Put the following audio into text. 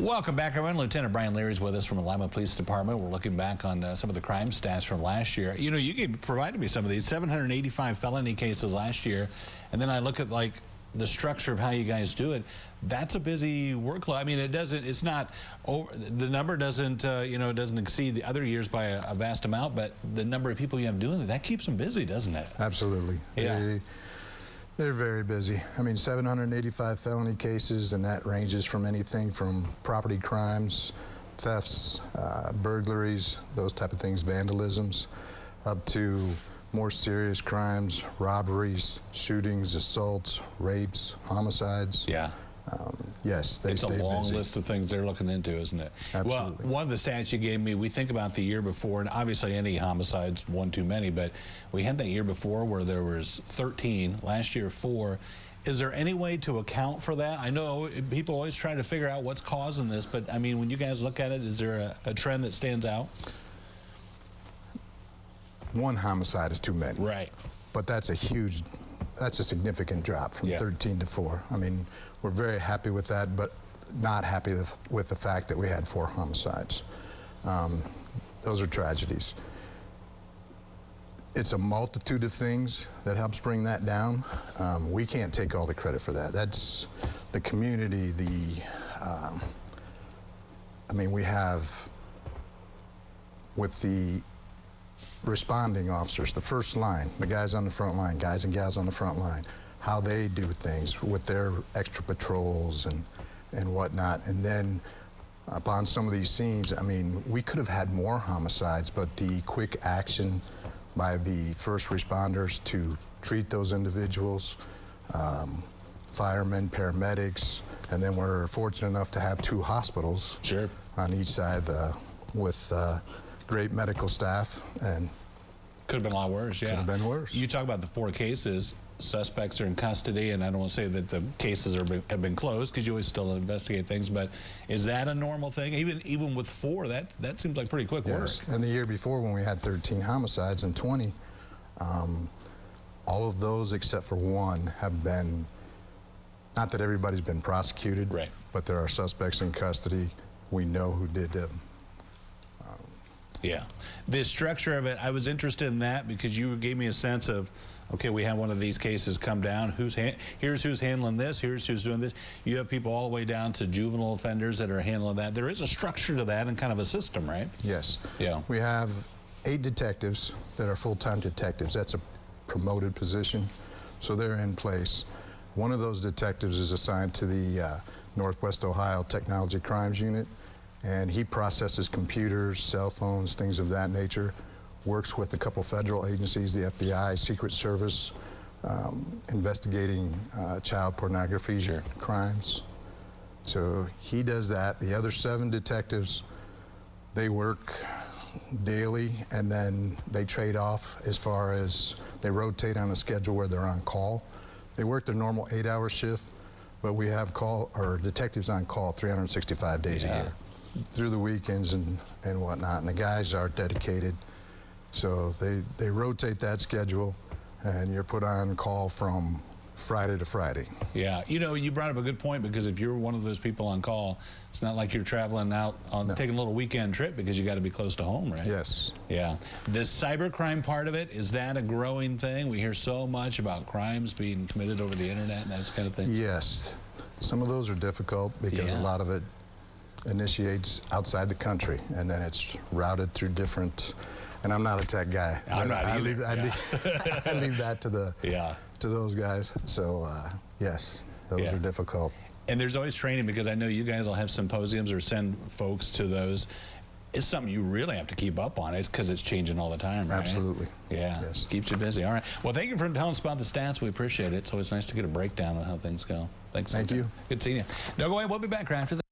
Welcome back, everyone. Lieutenant Brian Leary is with us from the Lima Police Department. We're looking back on some of the crime stats from last year. You know, you provided me some of these 785 felony cases last year, and then I look at like the structure of how you guys do it. That's a busy workload. I mean, it's not over, the number doesn't doesn't exceed the other years by a vast amount, but the number of people you have doing it, that keeps them busy, doesn't it? Absolutely. Yeah. They're very busy. I mean, 785 felony cases, and that ranges from anything from property crimes, thefts, burglaries, those type of things, vandalisms, up to more serious crimes, robberies, shootings, assaults, rapes, homicides. Yeah. Yes, they stay busy. It's a long list of things they're looking into, isn't it? Absolutely. Well, one of the stats you gave me, we think about the year before, and obviously any homicide's one too many, but we had that year before where there was 13, last year 4. Is there any way to account for that? I know people always try to figure out what's causing this, but I mean, when you guys look at it, is there a trend that stands out? One homicide is too many. Right. But that's a significant drop from 13 to 4. I mean, we're very happy with that, but not happy with the fact that we had 4 homicides. Those are tragedies. It's a multitude of things that helps bring that down. We can't take all the credit for that. That's the community, I mean, we have, with the responding officers, the first line, the guys on the front line, guys and gals on the front line, how they do things with their extra patrols and whatnot. And then upon some of these scenes, I mean, we could have had more homicides, but the quick action by the first responders to treat those individuals, firemen, paramedics, and then we're fortunate enough to have 2 hospitals on each side with great medical staff, and could have been a lot worse. Yeah, could have been worse. You talk about the 4 cases. Suspects are in custody, and I don't want to say that the cases have been closed, because you always still investigate things. But is that a normal thing? Even with 4, that seems like pretty quick work. Yes. And the year before, when we had 13 homicides and 20, all of those except for 1 have been. Not that everybody's been prosecuted, right? But there are suspects in custody. We know who did them. Yeah, the structure of it, I was interested in that because you gave me a sense of, okay, we have one of these cases come down. Here's who's handling this. Here's who's doing this. You have people all the way down to juvenile offenders that are handling that. There is a structure to that and kind of a system, right? Yes. Yeah. We have 8 detectives that are full-time detectives. That's a promoted position, so they're in place. One of those detectives is assigned to the Northwest Ohio Technology Crimes Unit, and he processes computers, cell phones, things of that nature, works with a couple federal agencies, the FBI, Secret Service, investigating child pornography crimes. So he does that. The other 7 detectives, they work daily, and then they trade off as far as they rotate on a schedule where they're on call. They work their normal 8-hour shift, but we have detectives on call 365 days a year, through the weekends and whatnot, and the guys are dedicated, so they rotate that schedule, and you're put on call from Friday to Friday. Yeah, you know, you brought up a good point, because if you're one of those people on call, it's not like you're traveling out on taking a little weekend trip, because you got to be close to home, right? Yes. Yeah. This cybercrime part of it, is that a growing thing? We hear so much about crimes being committed over the internet and that kind of thing. Yes. Some of those are difficult because a lot of it initiates outside the country, and then it's routed through different, and I'm not a tech guy. I'm not either. I leave that to those guys. So yes, those are difficult. And there's always training, because I know you guys will have symposiums or send folks to those. It's something you really have to keep up on. It's because it's changing all the time, right? Absolutely. Yeah, yes. Keeps you busy. All right. Well, thank you for telling us about the stats. We appreciate it. It's always nice to get a breakdown of how things go. Thanks. Thank you. Good seeing you. Don't go away. We'll be back right after this.